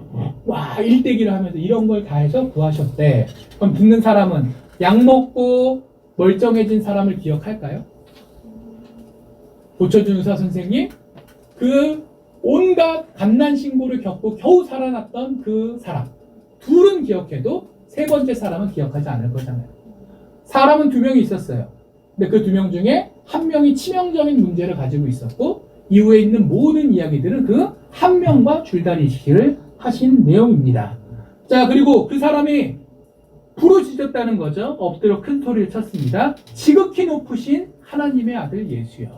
와 일대기를 하면서 이런 걸 다 해서 구하셨대. 그럼 듣는 사람은 약 먹고 멀쩡해진 사람을 기억할까요? 고쳐준 의사 선생님, 그 온갖 갓난 신고를 겪고 겨우 살아났던 그 사람, 둘은 기억해도 세 번째 사람은 기억하지 않을 거잖아요. 사람은 2명이 있었어요. 근데 그 2명 중에 한 명이 치명적인 문제를 가지고 있었고, 이후에 있는 모든 이야기들은 그 한 명과 줄다리기를 하신 내용입니다. 자, 그리고 그 사람이 부르짖었다는 거죠. 엎드려 큰 소리를 쳤습니다. 지극히 높으신 하나님의 아들 예수여.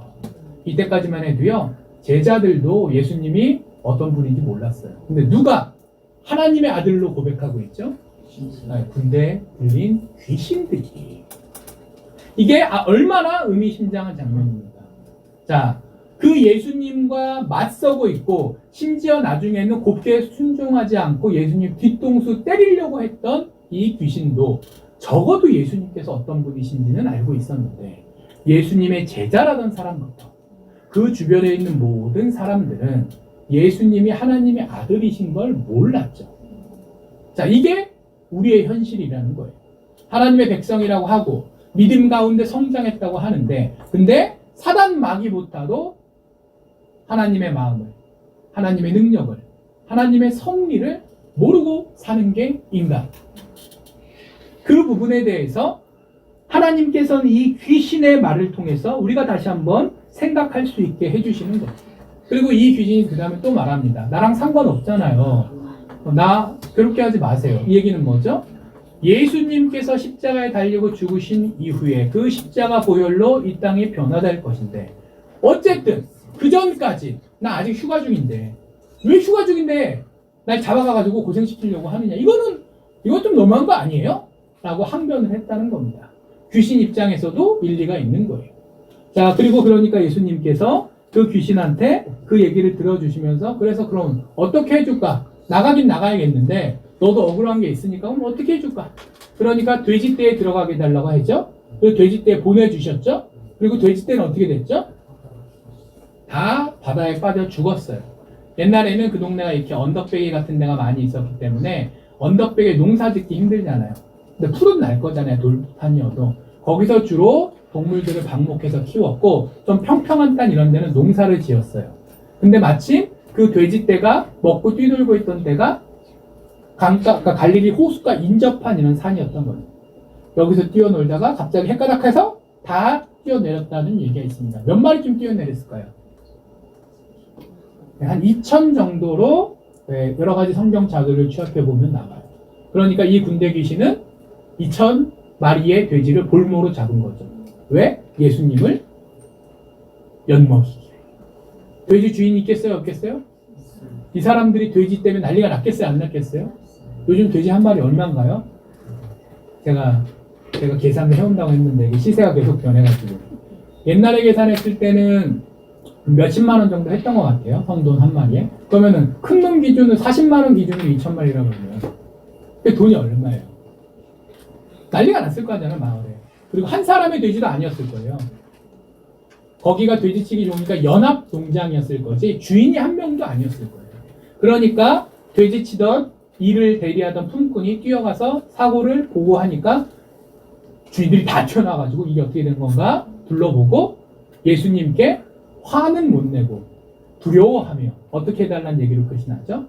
이때까지만 해도요, 제자들도 예수님이 어떤 분인지 몰랐어요. 근데 누가 하나님의 아들로 고백하고 있죠? 군대 들린 귀신들이. 이게 얼마나 의미심장한 장면입니다. 자, 그 예수님과 맞서고 있고, 심지어 나중에는 곱게 순종하지 않고 예수님 뒤통수 때리려고 했던 이 귀신도 적어도 예수님께서 어떤 분이신지는 알고 있었는데, 예수님의 제자라던 사람부터 그 주변에 있는 모든 사람들은 예수님이 하나님의 아들이신 걸 몰랐죠. 자, 이게 우리의 현실이라는 거예요. 하나님의 백성이라고 하고 믿음 가운데 성장했다고 하는데, 근데 사단 마귀보다도 하나님의 마음을, 하나님의 능력을, 하나님의 섭리를 모르고 사는 게 인간. 그 부분에 대해서 하나님께서는 이 귀신의 말을 통해서 우리가 다시 한번 생각할 수 있게 해주시는 거예요. 그리고 이 귀신이 그 다음에 또 말합니다. 나랑 상관없잖아요. 나 그렇게 하지 마세요. 이 얘기는 뭐죠? 예수님께서 십자가에 달리고 죽으신 이후에 그 십자가 보혈로 이 땅이 변화될 것인데, 어쨌든 그 전까지 나 아직 휴가 중인데, 왜 휴가 중인데 날 잡아가가지고 고생시키려고 하느냐. 이거 좀 너무한 거 아니에요? 라고 항변을 했다는 겁니다. 귀신 입장에서도 일리가 있는 거예요. 자, 그리고 그러니까 예수님께서 그 귀신한테 그 얘기를 들어주시면서 그래서 그럼 어떻게 해줄까? 나가긴 나가야겠는데 너도 억울한 게 있으니까 그럼 어떻게 해줄까? 그러니까 돼지떼에 들어가게 달라고 했죠. 그 돼지떼에 보내주셨죠. 그리고 돼지떼는 어떻게 됐죠? 다 바다에 빠져 죽었어요. 옛날에는 그 동네가 이렇게 언덕배기 같은 데가 많이 있었기 때문에 언덕배기에 농사 짓기 힘들잖아요. 근데 풀은 날 거잖아요. 돌판이어도. 거기서 주로 동물들을 방목해서 키웠고 좀 평평한 땅 이런 데는 농사를 지었어요. 근데 마침 그 돼지떼가 먹고 뛰놀고 있던 데가 그러니까 갈릴리 호수가 인접한 이런 산이었던 거예요. 여기서 뛰어놀다가 갑자기 헷가닥해서 다 뛰어내렸다는 얘기가 있습니다. 몇 마리쯤 뛰어내렸을까요? 한 2,000 정도로 여러 가지 성경 자료를 취합해 보면 나와요. 그러니까 이 군대 귀신은 2,000 마리의 돼지를 볼모로 잡은 거죠. 왜? 예수님을 엿먹이기. 돼지 주인이 있겠어요? 없겠어요? 이 사람들이 돼지 때문에 난리가 났겠어요? 안 났겠어요? 요즘 돼지 한 마리 얼마인가요? 제가 계산을 해온다고 했는데 시세가 계속 변해가지고 옛날에 계산했을 때는 몇십만 원 정도 했던 것 같아요. 성돈 한 마리에. 그러면은 큰 놈 기준으로 40만 원 기준으로 2,000마리라고 그러면 그 돈이 얼마예요? 난리가 났을 거 아니잖아요, 마을에. 그리고 한 사람의 돼지도 아니었을 거예요. 거기가 돼지치기 좋으니까 연합 농장이었을 거지 주인이 한 명도 아니었을 거예요. 그러니까 돼지치던 이를 대리하던 품꾼이 뛰어가서 사고를 보고하니까 주인들이 다 튀어나와가지고 이게 어떻게 된 건가 둘러보고 예수님께 화는 못 내고 두려워하며 어떻게 해달라는 얘기로 끝이 나죠?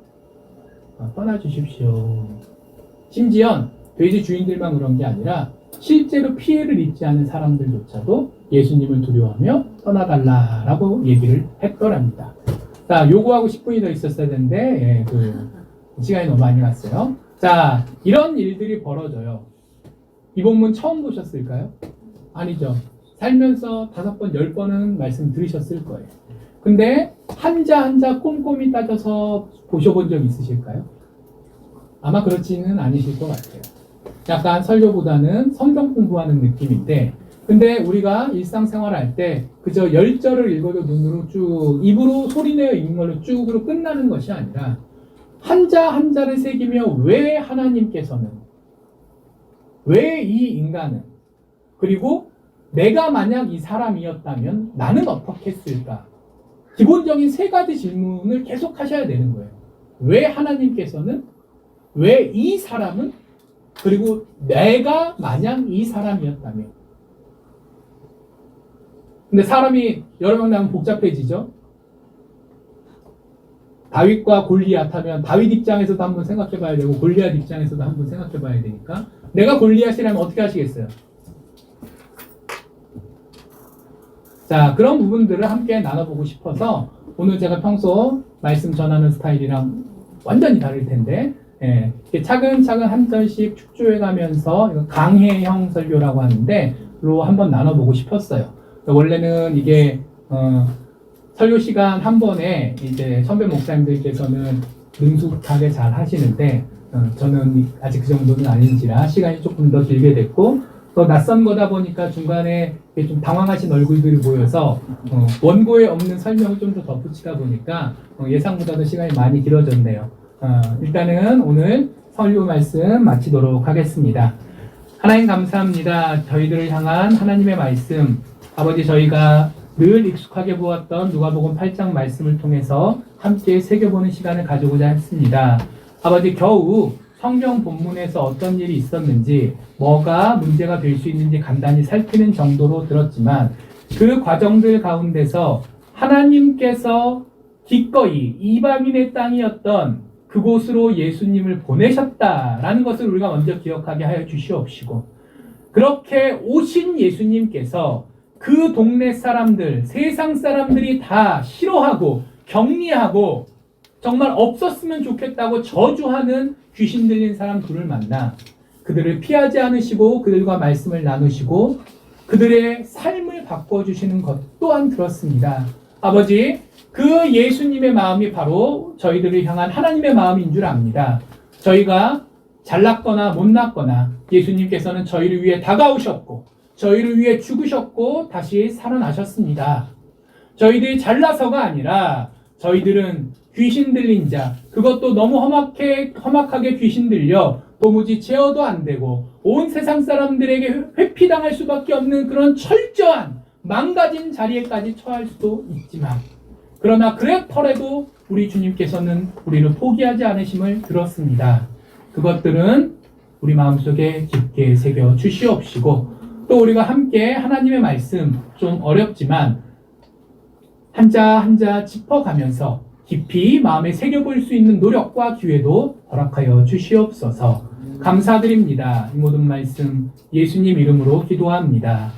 떠나주십시오. 심지어 돼지 주인들만 그런 게 아니라 실제로 피해를 입지 않은 사람들조차도 예수님을 두려워하며 떠나달라라고 얘기를 했더랍니다. 자, 요구하고 10분이 더 있었어야 되는데 시간이 너무 많이 갔어요. 자, 이런 일들이 벌어져요. 이 본문 처음 보셨을까요? 아니죠. 살면서 5번, 10번은 말씀 들으셨을 거예요. 근데 한자 한자 꼼꼼히 따져서 보셔본 적 있으실까요? 아마 그렇지는 않으실 것 같아요. 약간 설교보다는 성경 공부하는 느낌인데 근데 우리가 일상생활 할 때 그저 10절을 읽어도 눈으로 쭉 입으로 소리내어 읽는 걸로 쭉으로 끝나는 것이 아니라 한자 한자를 새기며 왜 하나님께서는 왜 이 인간은 그리고 내가 만약 이 사람이었다면 나는 어떻게 했을까? 기본적인 3가지 질문을 계속 하셔야 되는 거예요. 왜 하나님께서는 왜 이 사람은 그리고 내가 만약 이 사람이었다면 근데 사람이 여러 명 나면 복잡해지죠. 다윗과 골리앗 하면 다윗 입장에서도 한번 생각해 봐야 되고 골리앗 입장에서도 한번 생각해 봐야 되니까 내가 골리앗이라면 어떻게 하시겠어요? 자, 그런 부분들을 함께 나눠보고 싶어서 오늘 제가 평소 말씀 전하는 스타일이랑 완전히 다를 텐데 차근차근 한 절씩 축조해가면서 강해형 설교라고 하는데 로 한번 나눠보고 싶었어요. 원래는 이게 설교 시간 한 번에 이제 선배 목사님들께서는 능숙하게 잘 하시는데 저는 아직 그 정도는 아닌지라 시간이 조금 더 길게 됐고 또 낯선 거다 보니까 중간에 좀 당황하신 얼굴들이 보여서 원고에 없는 설명을 좀 더 덧붙이다 보니까 예상보다도 시간이 많이 길어졌네요. 일단은 오늘 설교 말씀 마치도록 하겠습니다. 하나님 감사합니다. 저희들을 향한 하나님의 말씀 아버지 저희가 늘 익숙하게 보았던 누가복음 8장 말씀을 통해서 함께 새겨보는 시간을 가지고자 했습니다. 아버지 겨우 성경 본문에서 어떤 일이 있었는지 뭐가 문제가 될 수 있는지 간단히 살피는 정도로 들었지만 그 과정들 가운데서 하나님께서 기꺼이 이방인의 땅이었던 그곳으로 예수님을 보내셨다라는 것을 우리가 먼저 기억하게 하여 주시옵시고 그렇게 오신 예수님께서 그 동네 사람들, 세상 사람들이 다 싫어하고 격리하고 정말 없었으면 좋겠다고 저주하는 귀신 들린 사람 둘을 만나 그들을 피하지 않으시고 그들과 말씀을 나누시고 그들의 삶을 바꿔주시는 것 또한 들었습니다. 아버지, 그 예수님의 마음이 바로 저희들을 향한 하나님의 마음인 줄 압니다. 저희가 잘났거나 못났거나 예수님께서는 저희를 위해 다가오셨고 저희를 위해 죽으셨고 다시 살아나셨습니다. 저희들이 잘나서가 아니라 저희들은 귀신 들린 자, 그것도 너무 험악하게 귀신 들려 도무지 제어도 안 되고 온 세상 사람들에게 회피당할 수밖에 없는 그런 철저한 망가진 자리에까지 처할 수도 있지만, 그러나 그렇더라도 우리 주님께서는 우리를 포기하지 않으심을 들었습니다. 그것들은 우리 마음속에 깊게 새겨 주시옵시고, 또 우리가 함께 하나님의 말씀, 좀 어렵지만 한자 한자 짚어가면서 깊이 마음에 새겨볼 수 있는 노력과 기회도 허락하여 주시옵소서. 감사드립니다. 이 모든 말씀 예수님 이름으로 기도합니다.